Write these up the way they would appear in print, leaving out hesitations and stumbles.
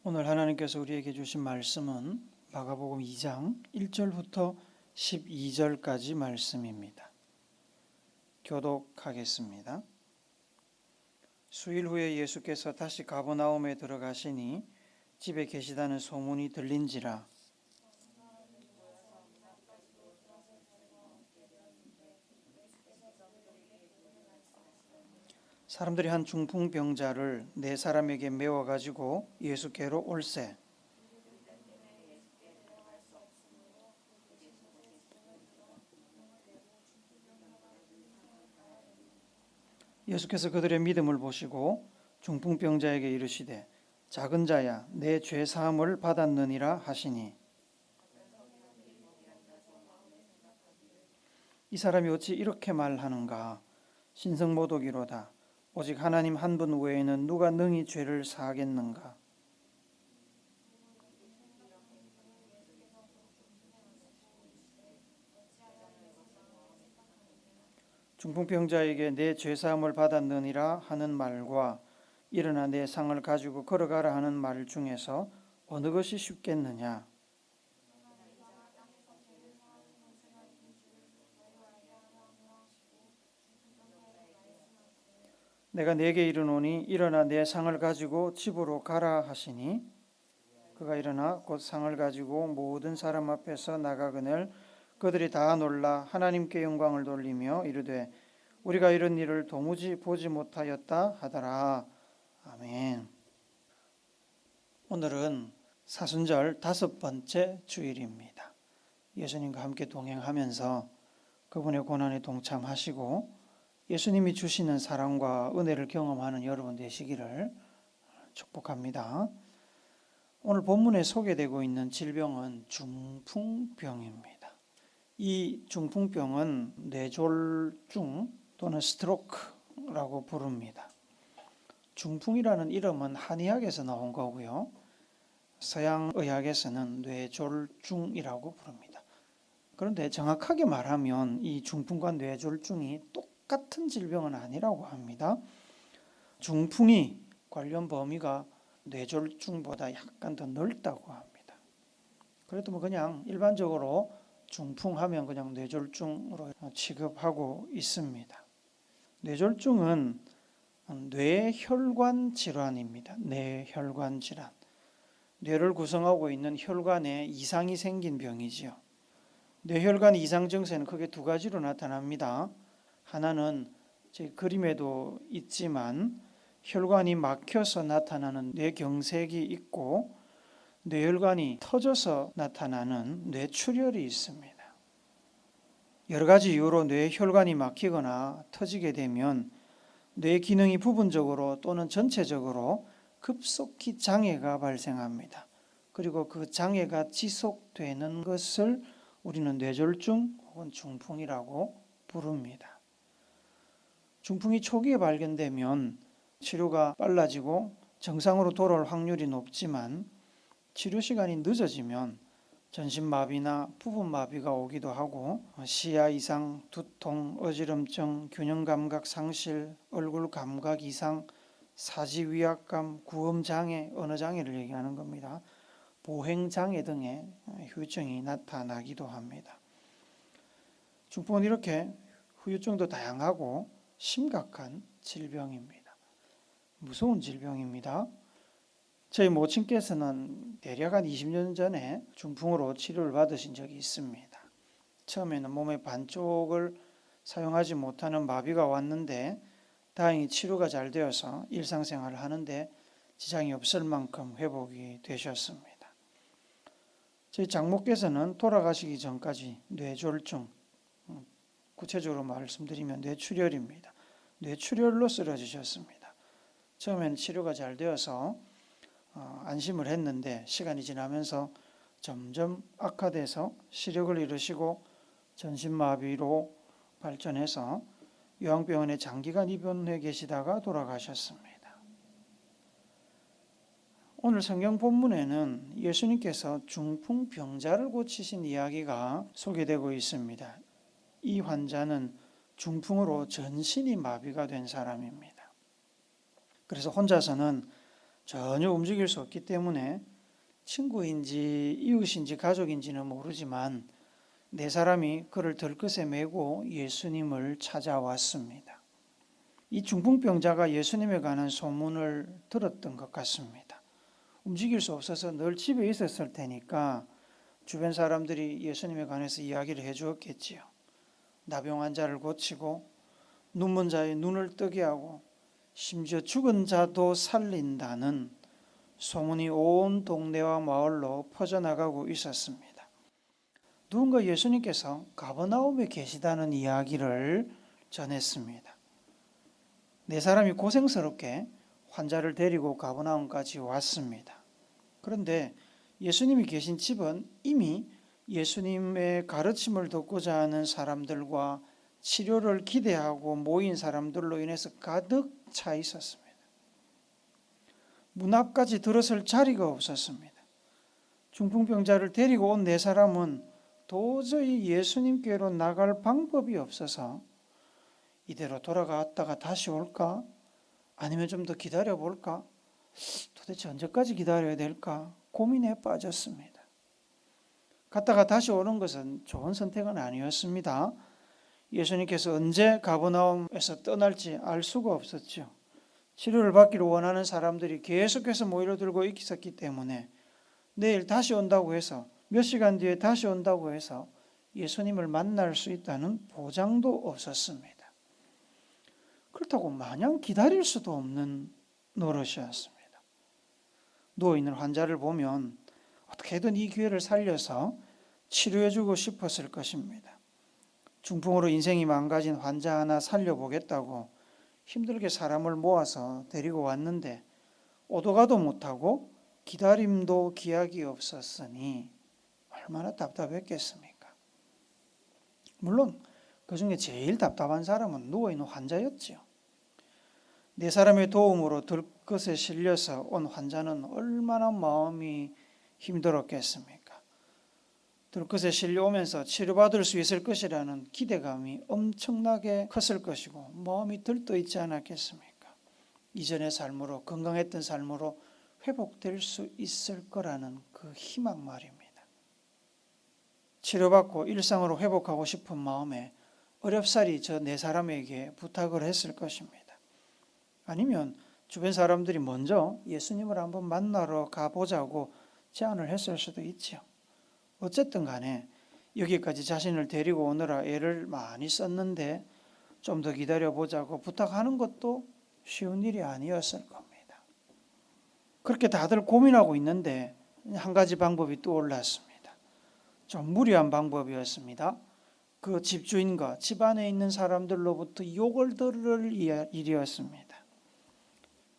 오늘 하나님께서 우리에게 주신 말씀은 마가복음 2장 1절부터 12절까지 말씀입니다. 교독하겠습니다. 수일 후에 예수께서 다시 가버나움에 들어가시니 집에 계시다는 소문이 들린지라. 사람들이 한 중풍병자를 네 사람에게 메워 가지고 예수께로 올세. 예수께서 그들의 믿음을 보시고 중풍병자에게 이르시되 작은 자야 내 죄 사함을 받았느니라 하시니, 이 사람이 어찌 이렇게 말하는가? 신성모독이로다. 오직 하나님 한 분 외에는 누가 능히 죄를 사하겠는가? 중풍병자에게 내 죄사함을 받았느니라 하는 말과 일어나 내 상을 가지고 걸어가라 하는 말 중에서 어느 것이 쉽겠느냐? 내가 네게 이르노니 일어나 내 상을 가지고 집으로 가라 하시니, 그가 일어나 곧 상을 가지고 모든 사람 앞에서 나가거늘 그들이 다 놀라 하나님께 영광을 돌리며 이르되 우리가 이런 일을 도무지 보지 못하였다 하더라. 아멘. 오늘은 사순절 5번째 주일입니다. 예수님과 함께 동행하면서 그분의 고난에 동참하시고 예수님이 주시는 사랑과 은혜를 경험하는 여러분 되시기를 축복합니다. 오늘 본문에 소개되고 있는 질병은 중풍병입니다. 이 중풍병은 뇌졸중 또는 스트로크라고 부릅니다. 중풍이라는 이름은 한의학에서 나온 거고요. 서양의학에서는 뇌졸중이라고 부릅니다. 그런데 정확하게 말하면 이 중풍과 뇌졸중이 똑같은 질병은 아니라고 합니다. 중풍이 관련 범위가 뇌졸중보다 약간 더 넓다고 합니다. 그래도 그냥 일반적으로 중풍하면 그냥 뇌졸중으로 취급하고 있습니다. 뇌졸중은 뇌혈관 질환입니다. 뇌혈관 질환. 뇌를 구성하고 있는 혈관에 이상이 생긴 병이지요. 뇌혈관 이상 증세는 크게 두 가지로 나타납니다. 하나는 제 그림에도 있지만 혈관이 막혀서 나타나는 뇌경색이 있고, 뇌혈관이 터져서 나타나는 뇌출혈이 있습니다. 여러 가지 이유로 뇌혈관이 막히거나 터지게 되면 뇌 기능이 부분적으로 또는 전체적으로 급속히 장애가 발생합니다. 그리고 그 장애가 지속되는 것을 우리는 뇌졸중 혹은 중풍이라고 부릅니다. 중풍이 초기에 발견되면 치료가 빨라지고 정상으로 돌아올 확률이 높지만, 치료 시간이 늦어지면 전신마비나 부분마비가 오기도 하고 시야 이상, 두통, 어지럼증, 균형감각 상실, 얼굴 감각 이상, 사지위압감, 구음장애, 언어장애를 얘기하는 겁니다. 보행장애 등의 후유증이 나타나기도 합니다. 중풍은 이렇게 후유증도 다양하고 심각한 질병입니다. 무서운 질병입니다. 저희 모친께서는 대략 한 20년 전에 중풍으로 치료를 받으신 적이 있습니다. 처음에는 몸의 반쪽을 사용하지 못하는 마비가 왔는데 다행히 치료가 잘 되어서 일상생활을 하는데 지장이 없을 만큼 회복이 되셨습니다. 저희 장모께서는 돌아가시기 전까지 뇌졸중, 구체적으로 말씀드리면 뇌출혈입니다. 뇌출혈로 쓰러지셨습니다. 처음에는 치료가 잘 되어서 안심을 했는데 시간이 지나면서 점점 악화돼서 시력을 잃으시고 전신마비로 발전해서 요양병원에 장기간 입원해 계시다가 돌아가셨습니다. 오늘 성경 본문에는 예수님께서 중풍병자를 고치신 이야기가 소개되고 있습니다. 이 환자는 중풍으로 전신이 마비가 된 사람입니다. 그래서 혼자서는 전혀 움직일 수 없기 때문에 친구인지 이웃인지 가족인지는 모르지만 네 사람이 그를 들것에 메고 예수님을 찾아왔습니다. 이 중풍병자가 예수님에 관한 소문을 들었던 것 같습니다. 움직일 수 없어서 늘 집에 있었을 테니까 주변 사람들이 예수님에 관해서 이야기를 해주었겠지요. 나병 환자를 고치고 눈먼 자의 눈을 뜨게 하고 심지어 죽은 자도 살린다는 소문이 온 동네와 마을로 퍼져나가고 있었습니다. 누군가 예수님께서 가버나움에 계시다는 이야기를 전했습니다. 네 사람이 고생스럽게 환자를 데리고 가버나움까지 왔습니다. 그런데 예수님이 계신 집은 이미 예수님의 가르침을 듣고자 하는 사람들과 치료를 기대하고 모인 사람들로 인해서 가득 차 있었습니다. 문 앞까지 들어설 자리가 없었습니다. 중풍병자를 데리고 온 네 사람은 도저히 예수님께로 나갈 방법이 없어서 이대로 돌아갔다가 다시 올까? 아니면 좀 더 기다려 볼까? 도대체 언제까지 기다려야 될까? 고민에 빠졌습니다. 갔다가 다시 오는 것은 좋은 선택은 아니었습니다. 예수님께서 언제 가버나움에서 떠날지 알 수가 없었죠. 치료를 받기를 원하는 사람들이 계속해서 모여들고 있었기 때문에 내일 다시 온다고 해서 몇 시간 뒤에 다시 온다고 해서 예수님을 만날 수 있다는 보장도 없었습니다. 그렇다고 마냥 기다릴 수도 없는 노릇이었습니다. 누워있는 환자를 보면 어떻게든 이 기회를 살려서 치료해주고 싶었을 것입니다. 중풍으로 인생이 망가진 환자 하나 살려보겠다고 힘들게 사람을 모아서 데리고 왔는데 오도 가도 못하고 기다림도 기약이 없었으니 얼마나 답답했겠습니까? 물론 그 중에 제일 답답한 사람은 누워있는 환자였지요. 네 사람의 도움으로 들것에 실려서 온 환자는 얼마나 마음이 힘들었겠습니까? 들것에 실려오면서 치료받을 수 있을 것이라는 기대감이 엄청나게 컸을 것이고 마음이 들떠있지 않았겠습니까? 이전의 삶으로, 건강했던 삶으로 회복될 수 있을 거라는 그 희망 말입니다. 치료받고 일상으로 회복하고 싶은 마음에 어렵사리 저 네 사람에게 부탁을 했을 것입니다. 아니면 주변 사람들이 먼저 예수님을 한번 만나러 가보자고 제안을 했을 수도 있죠. 어쨌든 간에 여기까지 자신을 데리고 오느라 애를 많이 썼는데 좀 더 기다려보자고 부탁하는 것도 쉬운 일이 아니었을 겁니다. 그렇게 다들 고민하고 있는데 한 가지 방법이 떠올랐습니다. 좀 무리한 방법이었습니다. 그 집주인과 집안에 있는 사람들로부터 욕을 들을 일이었습니다.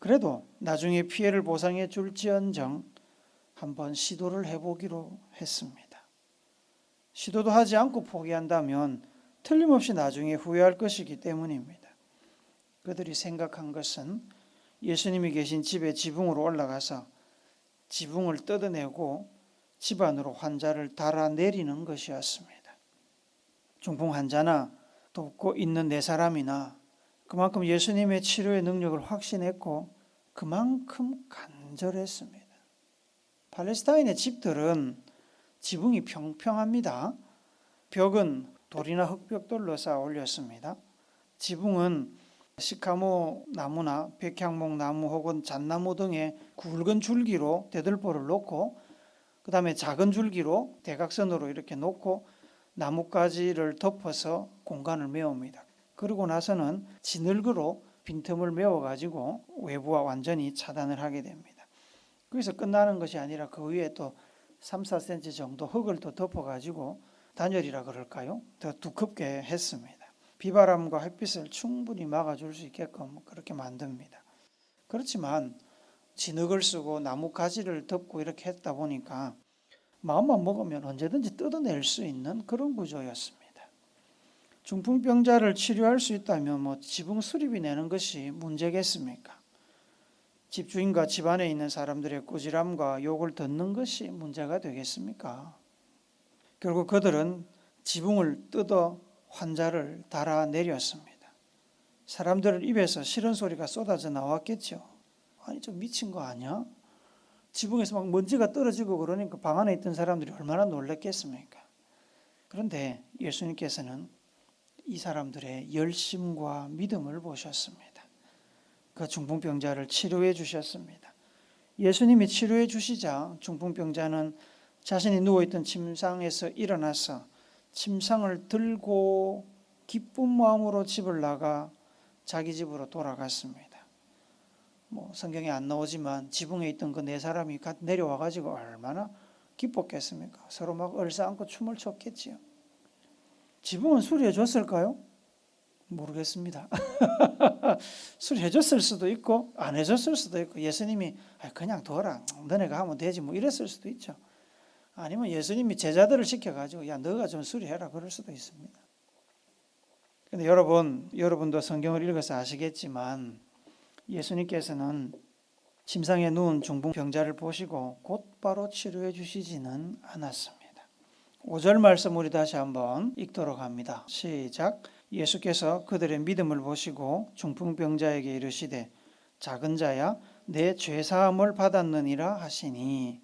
그래도 나중에 피해를 보상해 줄지언정 한번 시도를 해보기로 했습니다. 시도도 하지 않고 포기한다면 틀림없이 나중에 후회할 것이기 때문입니다. 그들이 생각한 것은 예수님이 계신 집의 지붕으로 올라가서 지붕을 뜯어내고 집 안으로 환자를 달아내리는 것이었습니다. 중풍 환자나 돕고 있는 네 사람이나 그만큼 예수님의 치료의 능력을 확신했고 그만큼 간절했습니다. 팔레스타인의 집들은 지붕이 평평합니다. 벽은 돌이나 흙벽돌로 쌓아 올렸습니다. 지붕은 시카모 나무나 백향목 나무 혹은 잣나무 등의 굵은 줄기로 대들보를 놓고 그 다음에 작은 줄기로 대각선으로 이렇게 놓고 나뭇가지를 덮어서 공간을 메웁니다. 그러고 나서는 진흙으로 빈틈을 메워가지고 외부와 완전히 차단을 하게 됩니다. 거기서 끝나는 것이 아니라 그 위에 또 3, 4cm 정도 흙을 또 덮어가지고 단열이라 그럴까요? 더 두껍게 했습니다. 비바람과 햇빛을 충분히 막아줄 수 있게끔 그렇게 만듭니다. 그렇지만 진흙을 쓰고 나무 가지를 덮고 이렇게 했다 보니까 마음만 먹으면 언제든지 뜯어낼 수 있는 그런 구조였습니다. 중풍병자를 치료할 수 있다면 지붕 수리비 내는 것이 문제겠습니까? 집주인과 집안에 있는 사람들의 꾸지람과 욕을 듣는 것이 문제가 되겠습니까? 결국 그들은 지붕을 뜯어 환자를 달아내렸습니다. 사람들 입에서 싫은 소리가 쏟아져 나왔겠죠. 아니 좀 미친 거 아니야? 지붕에서 막 먼지가 떨어지고 그러니까 방 안에 있던 사람들이 얼마나 놀랐겠습니까? 그런데 예수님께서는 이 사람들의 열심과 믿음을 보셨습니다. 그 중풍병자를 치료해 주셨습니다. 예수님이 치료해 주시자 중풍병자는 자신이 누워있던 침상에서 일어나서 침상을 들고 기쁜 마음으로 집을 나가 자기 집으로 돌아갔습니다. 성경에 안 나오지만 지붕에 있던 그 네 사람이 내려와 가지고 얼마나 기뻤겠습니까? 서로 막 얼싸안고 춤을 췄겠지요. 지붕은 수리해 줬을까요? 모르겠습니다. 수리해 줬을 수도 있고 안 해줬을 수도 있고, 예수님이 그냥 둬라, 너네가 하면 되지 이랬을 수도 있죠. 아니면 예수님이 제자들을 시켜가지고 야 너가 좀 수리해라 그럴 수도 있습니다. 근데 여러분도 성경을 읽어서 아시겠지만 예수님께서는 침상에 누운 중풍병자를 보시고 곧바로 치료해 주시지는 않았습니다. 5절 말씀 우리 다시 한번 읽도록 합니다. 시작. 예수께서 그들의 믿음을 보시고 중풍병자에게 이르시되 작은 자야 내 죄사함을 받았느니라 하시니,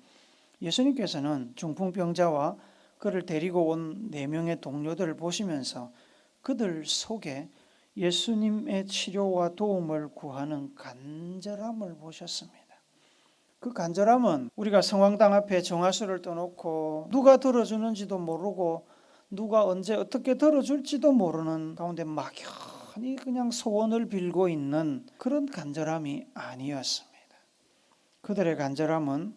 예수님께서는 중풍병자와 그를 데리고 온 4명의 동료들을 보시면서 그들 속에 예수님의 치료와 도움을 구하는 간절함을 보셨습니다. 그 간절함은 우리가 성황당 앞에 정화수를 떠놓고 누가 들어주는지도 모르고 누가 언제 어떻게 들어줄지도 모르는 가운데 막연히 그냥 소원을 빌고 있는 그런 간절함이 아니었습니다. 그들의 간절함은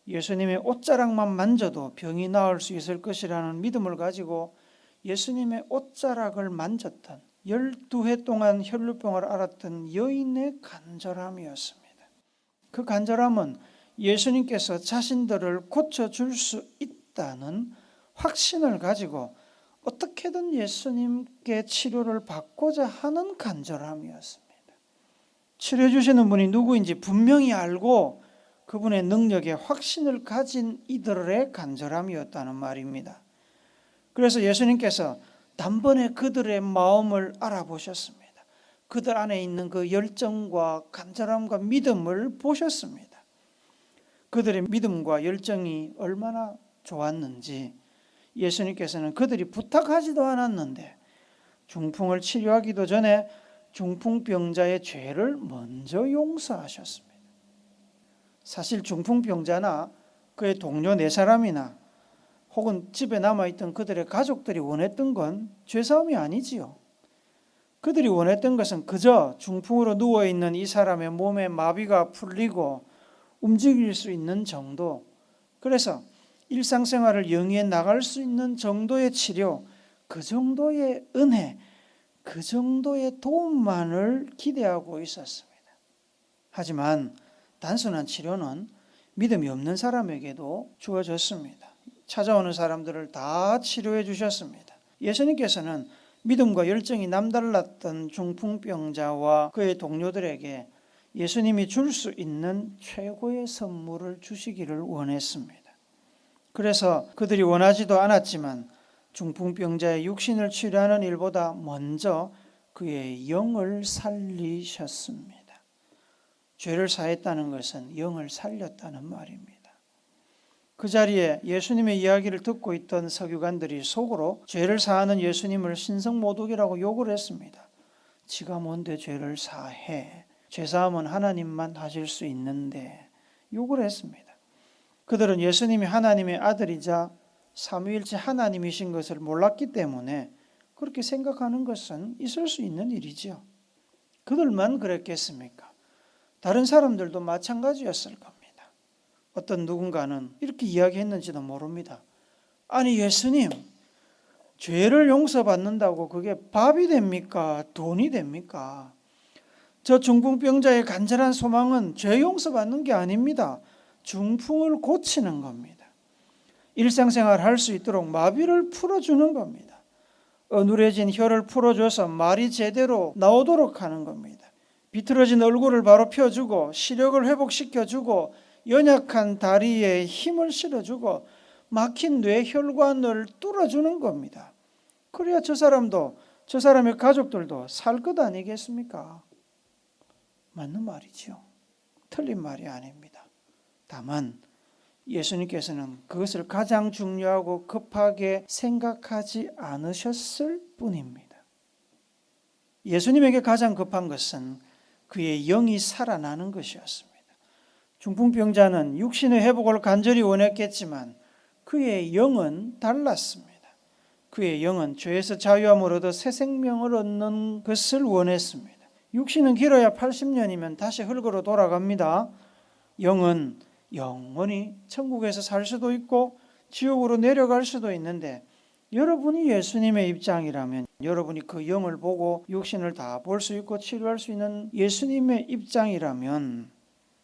예수님의 옷자락만 만져도 병이 나을 수 있을 것이라는 믿음을 가지고 예수님의 옷자락을 만졌던 12해 동안 혈루병을 앓았던 여인의 간절함이었습니다. 그 간절함은 예수님께서 자신들을 고쳐줄 수 있다는 확신을 가지고 어떻게든 예수님께 치료를 받고자 하는 간절함이었습니다. 치료해 주시는 분이 누구인지 분명히 알고 그분의 능력에 확신을 가진 이들의 간절함이었다는 말입니다. 그래서 예수님께서 단번에 그들의 마음을 알아보셨습니다. 그들 안에 있는 그 열정과 간절함과 믿음을 보셨습니다. 그들의 믿음과 열정이 얼마나 좋았는지 예수님께서는 그들이 부탁하지도 않았는데 중풍을 치료하기도 전에 중풍병자의 죄를 먼저 용서하셨습니다. 사실 중풍병자나 그의 동료 4사람이나 혹은 집에 남아있던 그들의 가족들이 원했던 건 죄사함이 아니지요. 그들이 원했던 것은 그저 중풍으로 누워있는 이 사람의 몸에 마비가 풀리고 움직일 수 있는 정도, 그래서 일상생활을 영위해 나갈 수 있는 정도의 치료, 그 정도의 은혜, 그 정도의 도움만을 기대하고 있었습니다. 하지만 단순한 치료는 믿음이 없는 사람에게도 주어졌습니다. 찾아오는 사람들을 다 치료해 주셨습니다. 예수님께서는 믿음과 열정이 남달랐던 중풍병자와 그의 동료들에게 예수님이 줄 수 있는 최고의 선물을 주시기를 원했습니다. 그래서 그들이 원하지도 않았지만 중풍병자의 육신을 치료하는 일보다 먼저 그의 영을 살리셨습니다. 죄를 사했다는 것은 영을 살렸다는 말입니다. 그 자리에 예수님의 이야기를 듣고 있던 서기관들이 속으로 죄를 사하는 예수님을 신성모독이라고 욕을 했습니다. 지가 뭔데 죄를 사해? 죄사함은 하나님만 하실 수 있는데, 욕을 했습니다. 그들은 예수님이 하나님의 아들이자 삼위일체 하나님이신 것을 몰랐기 때문에 그렇게 생각하는 것은 있을 수 있는 일이지요. 그들만 그랬겠습니까? 다른 사람들도 마찬가지였을 겁니다. 어떤 누군가는 이렇게 이야기했는지도 모릅니다. 아니 예수님, 죄를 용서받는다고 그게 밥이 됩니까? 돈이 됩니까? 저 중풍병자의 간절한 소망은 죄 용서받는 게 아닙니다. 중풍을 고치는 겁니다. 일상생활 할 수 있도록 마비를 풀어주는 겁니다. 어눌해진 혀를 풀어줘서 말이 제대로 나오도록 하는 겁니다. 비틀어진 얼굴을 바로 펴주고 시력을 회복시켜주고 연약한 다리에 힘을 실어주고 막힌 뇌혈관을 뚫어주는 겁니다. 그래야 저 사람도 저 사람의 가족들도 살 것 아니겠습니까? 맞는 말이죠. 틀린 말이 아닙니다. 다만 예수님께서는 그것을 가장 중요하고 급하게 생각하지 않으셨을 뿐입니다. 예수님에게 가장 급한 것은 그의 영이 살아나는 것이었습니다. 중풍병자는 육신의 회복을 간절히 원했겠지만 그의 영은 달랐습니다. 그의 영은 죄에서 자유함을 얻어 새 생명을 얻는 것을 원했습니다. 육신은 길어야 80년이면 다시 흙으로 돌아갑니다. 영은 영원히 천국에서 살 수도 있고 지옥으로 내려갈 수도 있는데, 여러분이 예수님의 입장이라면, 여러분이 그 영을 보고 육신을 다 볼 수 있고 치료할 수 있는 예수님의 입장이라면,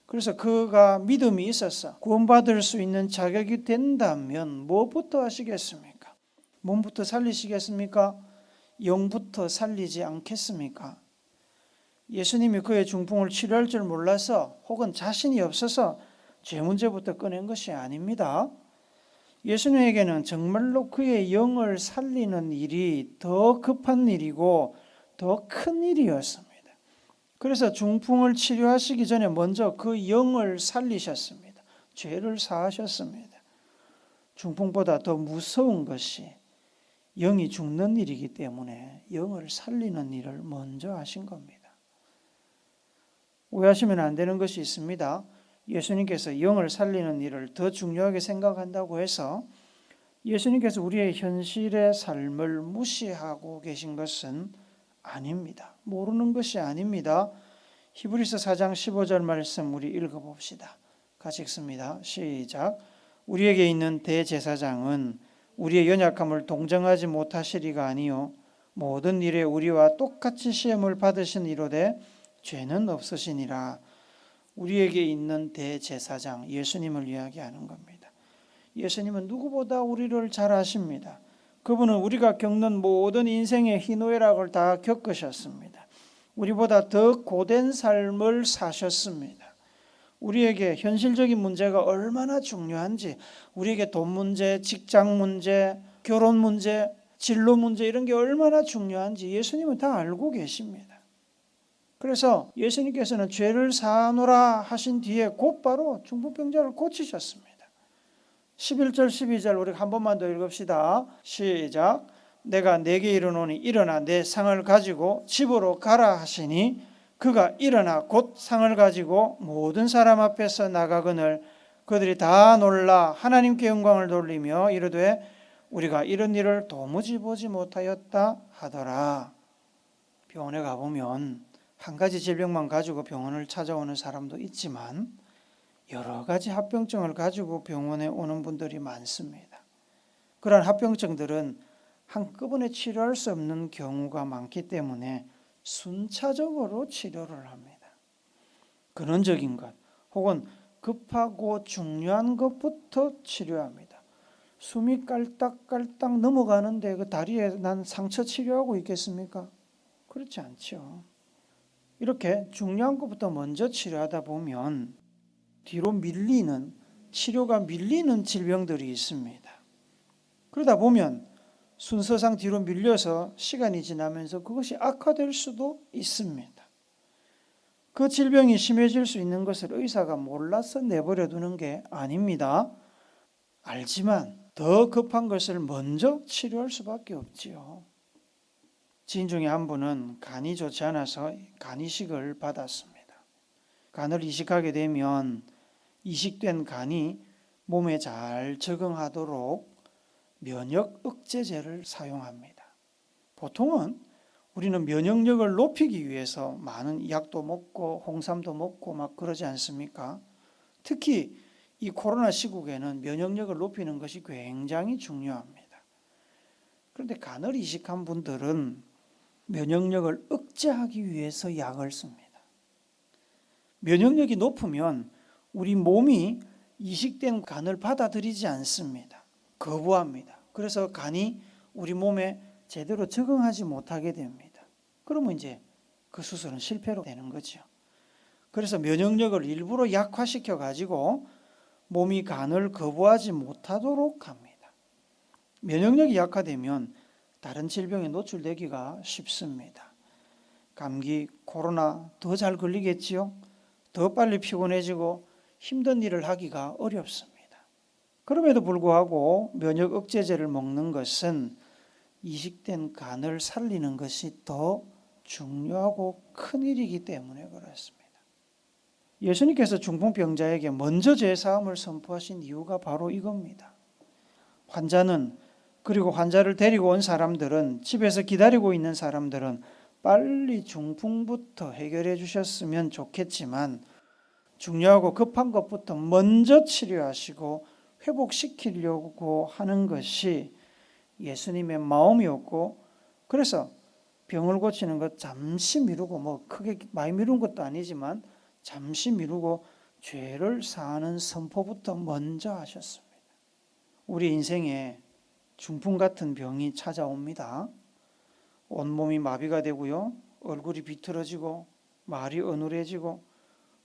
그래서 그가 믿음이 있어서 구원받을 수 있는 자격이 된다면 무엇부터 하시겠습니까? 몸부터 살리시겠습니까? 영부터 살리지 않겠습니까? 예수님이 그의 중풍을 치료할 줄 몰라서 혹은 자신이 없어서 죄 문제부터 꺼낸 것이 아닙니다. 예수님에게는 정말로 그의 영을 살리는 일이 더 급한 일이고 더 큰 일이었습니다. 그래서 중풍을 치료하시기 전에 먼저 그 영을 살리셨습니다. 죄를 사하셨습니다. 중풍보다 더 무서운 것이 영이 죽는 일이기 때문에 영을 살리는 일을 먼저 하신 겁니다. 오해하시면 안 되는 것이 있습니다. 예수님께서 영을 살리는 일을 더 중요하게 생각한다고 해서 예수님께서 우리의 현실의 삶을 무시하고 계신 것은 아닙니다. 모르는 것이 아닙니다. 히브리서 4장 15절 말씀 우리 읽어봅시다. 같이 읽습니다. 시작. 우리에게 있는 대제사장은 우리의 연약함을 동정하지 못하시리가 아니요 모든 일에 우리와 똑같이 시험을 받으신 이로되 죄는 없으시니라. 우리에게 있는 대제사장, 예수님을 이야기하는 겁니다. 예수님은 누구보다 우리를 잘 아십니다. 그분은 우리가 겪는 모든 인생의 희노애락을 다 겪으셨습니다. 우리보다 더 고된 삶을 사셨습니다. 우리에게 현실적인 문제가 얼마나 중요한지, 우리에게 돈 문제, 직장 문제, 결혼 문제, 진로 문제 이런 게 얼마나 중요한지 예수님은 다 알고 계십니다. 그래서 예수님께서는 죄를 사하노라 하신 뒤에 곧바로 중풍병자를 고치셨습니다. 11절 12절 우리 한 번만 더 읽읍시다. 시작. 내가 네게 이르노니 일어나 내 상을 가지고 집으로 가라 하시니 그가 일어나 곧 상을 가지고 모든 사람 앞에서 나가거늘 그들이 다 놀라 하나님께 영광을 돌리며 이르되 우리가 이런 일을 도무지 보지 못하였다 하더라. 병원에 가보면 한 가지 질병만 가지고 병원을 찾아오는 사람도 있지만 여러 가지 합병증을 가지고 병원에 오는 분들이 많습니다. 그러한 합병증들은 한꺼번에 치료할 수 없는 경우가 많기 때문에 순차적으로 치료를 합니다. 근원적인 것 혹은 급하고 중요한 것부터 치료합니다. 숨이 깔딱깔딱 넘어가는데 그 다리에 난 상처 치료하고 있겠습니까? 그렇지 않죠. 이렇게 중요한 것부터 먼저 치료하다 보면 뒤로 밀리는, 치료가 밀리는 질병들이 있습니다. 그러다 보면 순서상 뒤로 밀려서 시간이 지나면서 그것이 악화될 수도 있습니다. 그 질병이 심해질 수 있는 것을 의사가 몰라서 내버려 두는 게 아닙니다. 알지만 더 급한 것을 먼저 치료할 수밖에 없지요. 지인 중에 한 분은 간이 좋지 않아서 간이식을 받았습니다. 간을 이식하게 되면 이식된 간이 몸에 잘 적응하도록 면역 억제제를 사용합니다. 보통은 우리는 면역력을 높이기 위해서 많은 약도 먹고 홍삼도 먹고 막 그러지 않습니까? 특히 이 코로나 시국에는 면역력을 높이는 것이 굉장히 중요합니다. 그런데 간을 이식한 분들은 면역력을 억제하기 위해서 약을 씁니다. 면역력이 높으면 우리 몸이 이식된 간을 받아들이지 않습니다. 거부합니다. 그래서 간이 우리 몸에 제대로 적응하지 못하게 됩니다. 그러면 이제 그 수술은 실패로 되는 거죠. 그래서 면역력을 일부러 약화시켜 가지고 몸이 간을 거부하지 못하도록 합니다. 면역력이 약화되면 다른 질병에 노출되기가 쉽습니다. 감기, 코로나 더 잘 걸리겠지요? 더 빨리 피곤해지고 힘든 일을 하기가 어렵습니다. 그럼에도 불구하고 면역 억제제를 먹는 것은 이식된 간을 살리는 것이 더 중요하고 큰 일이기 때문에 그렇습니다. 예수님께서 중풍병자에게 먼저 제사함을 선포하신 이유가 바로 이겁니다. 환자는, 그리고 환자를 데리고 온 사람들은, 집에서 기다리고 있는 사람들은 빨리 중풍부터 해결해 주셨으면 좋겠지만 중요하고 급한 것부터 먼저 치료하시고 회복시키려고 하는 것이 예수님의 마음이었고, 그래서 병을 고치는 것 잠시 미루고, 크게 많이 미룬 것도 아니지만 잠시 미루고 죄를 사하는 선포부터 먼저 하셨습니다. 우리 인생에 중풍 같은 병이 찾아옵니다. 온몸이 마비가 되고요, 얼굴이 비틀어지고 말이 어눌해지고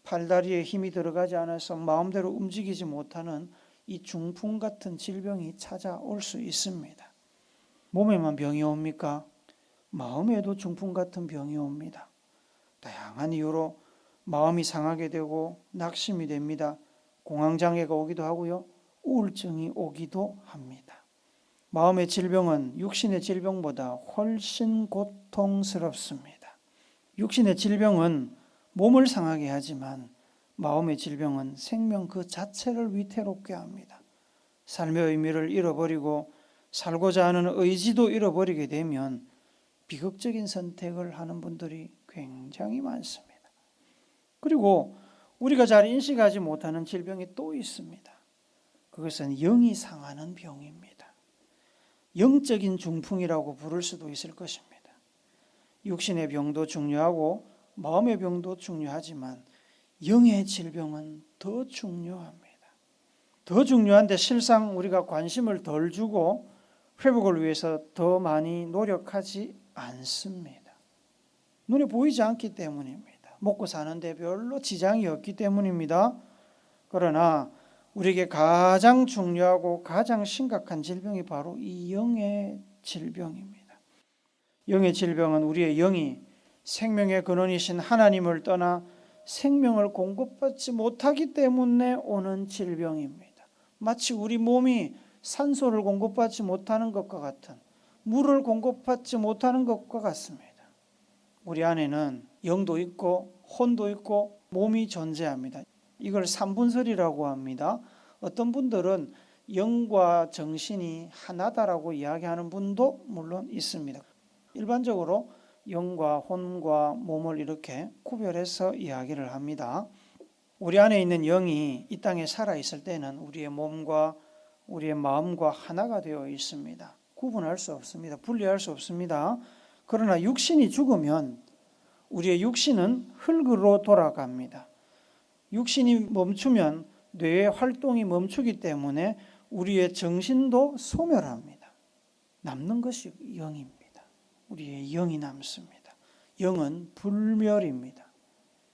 팔다리에 힘이 들어가지 않아서 마음대로 움직이지 못하는 이 중풍 같은 질병이 찾아올 수 있습니다. 몸에만 병이 옵니까? 마음에도 중풍 같은 병이 옵니다. 다양한 이유로 마음이 상하게 되고 낙심이 됩니다. 공황장애가 오기도 하고요, 우울증이 오기도 합니다. 마음의 질병은 육신의 질병보다 훨씬 고통스럽습니다. 육신의 질병은 몸을 상하게 하지만 마음의 질병은 생명 그 자체를 위태롭게 합니다. 삶의 의미를 잃어버리고 살고자 하는 의지도 잃어버리게 되면 비극적인 선택을 하는 분들이 굉장히 많습니다. 그리고 우리가 잘 인식하지 못하는 질병이 또 있습니다. 그것은 영이 상하는 병입니다. 영적인 중풍이라고 부를 수도 있을 것입니다. 육신의 병도 중요하고 마음의 병도 중요하지만 영의 질병은 더 중요합니다. 더 중요한데 실상 우리가 관심을 덜 주고 회복을 위해서 더 많이 노력하지 않습니다. 눈에 보이지 않기 때문입니다. 먹고 사는데 별로 지장이 없기 때문입니다. 그러나 우리에게 가장 중요하고 가장 심각한 질병이 바로 이 영의 질병입니다. 영의 질병은 우리의 영이 생명의 근원이신 하나님을 떠나 생명을 공급받지 못하기 때문에 오는 질병입니다. 마치 우리 몸이 산소를 공급받지 못하는 것과 같은, 물을 공급받지 못하는 것과 같습니다. 우리 안에는 영도 있고 혼도 있고 몸이 존재합니다. 이걸 삼분설이라고 합니다. 어떤 분들은 영과 정신이 하나다라고 이야기하는 분도 물론 있습니다. 일반적으로 영과 혼과 몸을 이렇게 구별해서 이야기를 합니다. 우리 안에 있는 영이 이 땅에 살아있을 때는 우리의 몸과 우리의 마음과 하나가 되어 있습니다. 구분할 수 없습니다. 분리할 수 없습니다. 그러나 육신이 죽으면 우리의 육신은 흙으로 돌아갑니다. 육신이 멈추면 뇌의 활동이 멈추기 때문에 우리의 정신도 소멸합니다. 남는 것이 영입니다. 우리의 영이 남습니다. 영은 불멸입니다.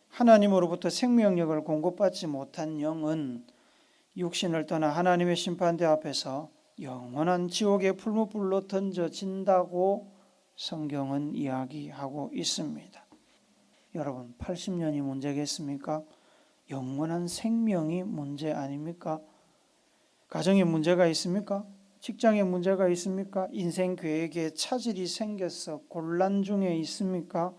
하나님으로부터 생명력을 공급받지 못한 영은 육신을 떠나 하나님의 심판대 앞에서 영원한 지옥의 풀무불로 던져진다고 성경은 이야기하고 있습니다. 여러분, 80년이 문제겠습니까? 영원한 생명이 문제 아닙니까? 가정에 문제가 있습니까? 직장에 문제가 있습니까? 인생 계획에 차질이 생겨서 곤란 중에 있습니까?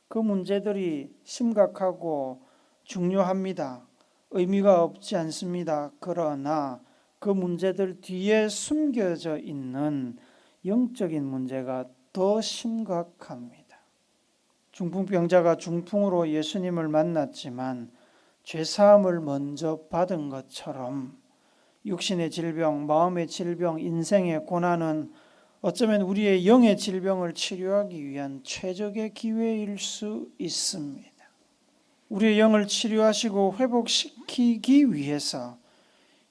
그 문제들이 심각하고 중요합니다. 의미가 없지 않습니다. 그러나 그 문제들 뒤에 숨겨져 있는 영적인 문제가 더 심각합니다. 중풍병자가 중풍으로 예수님을 만났지만 죄사함을 먼저 받은 것처럼 육신의 질병, 마음의 질병, 인생의 고난은 어쩌면 우리의 영의 질병을 치료하기 위한 최적의 기회일 수 있습니다. 우리의 영을 치료하시고 회복시키기 위해서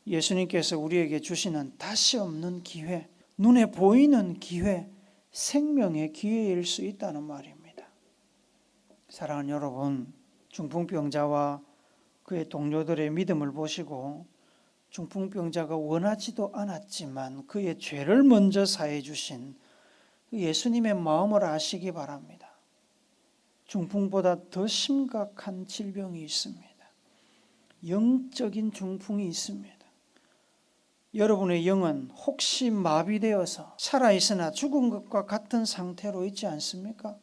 예수님께서 우리에게 주시는 다시 없는 기회, 눈에 보이는 기회, 생명의 기회일 수 있다는 말입니다. 사랑하는 여러분, 중풍병자와 그의 동료들의 믿음을 보시고 중풍병자가 원하지도 않았지만 그의 죄를 먼저 사해 주신 예수님의 마음을 아시기 바랍니다. 중풍보다 더 심각한 질병이 있습니다. 영적인 중풍이 있습니다. 여러분의 영은 혹시 마비되어서 살아있으나 죽은 것과 같은 상태로 있지 않습니까?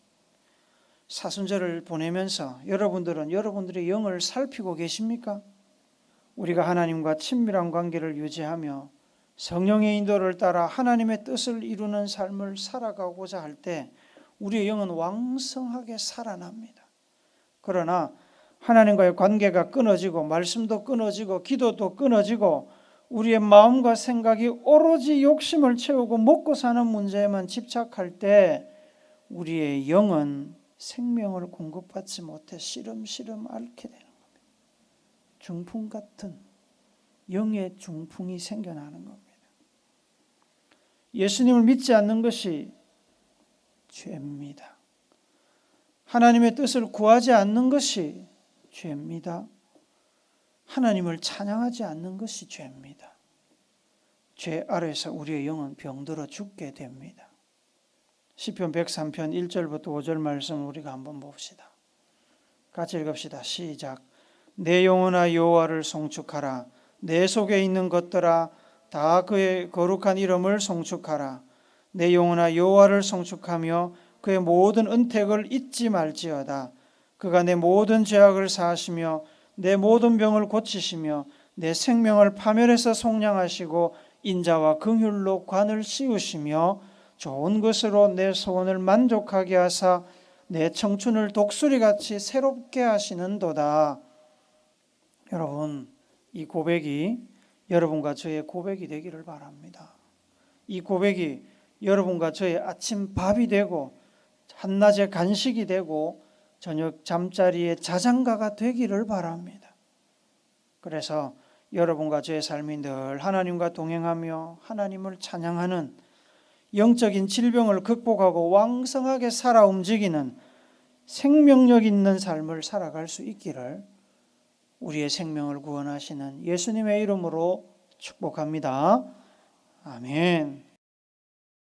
사순절을 보내면서 여러분들은 여러분들의 영을 살피고 계십니까? 우리가 하나님과 친밀한 관계를 유지하며 성령의 인도를 따라 하나님의 뜻을 이루는 삶을 살아가고자 할 때 우리의 영은 왕성하게 살아납니다. 그러나 하나님과의 관계가 끊어지고 말씀도 끊어지고 기도도 끊어지고 우리의 마음과 생각이 오로지 욕심을 채우고 먹고 사는 문제에만 집착할 때 우리의 영은 생명을 공급받지 못해 시름시름 앓게 되는 겁니다. 중풍 같은 영의 중풍이 생겨나는 겁니다. 예수님을 믿지 않는 것이 죄입니다. 하나님의 뜻을 구하지 않는 것이 죄입니다. 하나님을 찬양하지 않는 것이 죄입니다. 죄 아래서 우리의 영은 병들어 죽게 됩니다. 시편 103편 1절부터 5절 말씀 우리가 한번 봅시다. 같이 읽읍시다. 시작. 내 영혼아 여호와를 송축하라. 내 속에 있는 것들아 다 그의 거룩한 이름을 송축하라. 내 영혼아 여호와를 송축하며 그의 모든 은택을 잊지 말지어다. 그가 내 모든 죄악을 사하시며 내 모든 병을 고치시며 내 생명을 파멸해서 속량하시고 인자와 긍휼로 관을 씌우시며 좋은 것으로 내 소원을 만족하게 하사 내 청춘을 독수리같이 새롭게 하시는도다. 여러분, 이 고백이 여러분과 저의 고백이 되기를 바랍니다. 이 고백이 여러분과 저의 아침 밥이 되고 한낮의 간식이 되고 저녁 잠자리의 자장가가 되기를 바랍니다. 그래서 여러분과 저의 삶이 늘 하나님과 동행하며 하나님을 찬양하는 영적인 질병을 극복하고 왕성하게 살아 움직이는 생명력 있는 삶을 살아갈 수 있기를 우리의 생명을 구원하시는 예수님의 이름으로 축복합니다. 아멘.